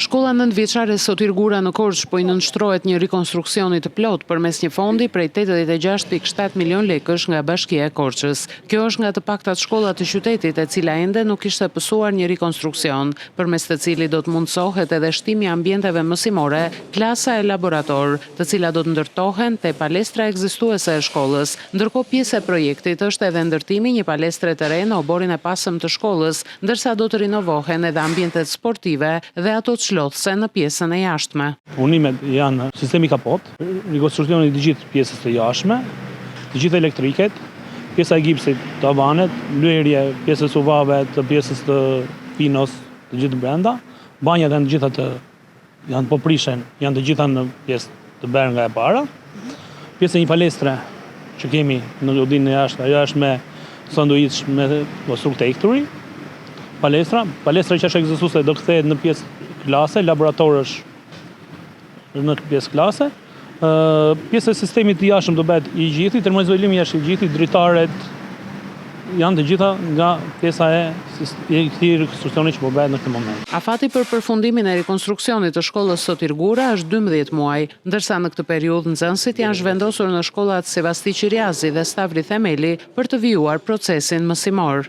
Shkolla nëntëvjeçare Sotir Gura në Korçë po i nënshtrohet një rikonstruksioni të plot përmes një fondi prej 86.7 milion lekësh nga Bashkia e Korçës. Kjo është nga të paktat shkolla të qytetit e cila ende nuk kishte pësuar një rikonstruksion, përmes të cili do të mundsohet edhe shtimi i ambienteve mësimore, klasa e laborator, të cilat do të ndërtohen te palestra ekzistuese e shkollës. Ndërkohë pjesë e projektit është edhe ndërtimi një palestre të re në oborin e pasëm të shkollës, ndërsa do të rinovohen edhe ambientet sportive dhe ato çlodhse në pjesën e jashtme. Punimet janë sistemi kapot, rikonstruksioni të gjithë pjesës të jashtme, të gjithë elektriket, pjesa e gipsit, tavanët, lyerje pjesës uvave, të pjesës të pinos, të gjithë brenda, banjat janë të gjitha janë po prishen, janë të gjitha në pjesë të bërë nga e para. Pjesë e një palestre që kemi në udin në jashtë, ajo është me sanduiç me konstrukt teksturi. Palestra që është ekzistuese do kthehet në pjesë klase, laborator është në pjesë klase. Pjesë e sistemit të jashtëm do bëhet i gjithë, termoizolimi është i gjithë, dritaret janë të gjitha nga pjesa e këtij rikonstruksioni që po bëhet në këtë moment. Afati për përfundimin e rikonstruksionit të shkollës Sotir Gura është 12 muaj, ndërsa në këtë periudhë nxënësit janë zhvendosur në shkollat Sevasti Qiriazi dhe Stavri Themeli për të vijuar procesin mësimor.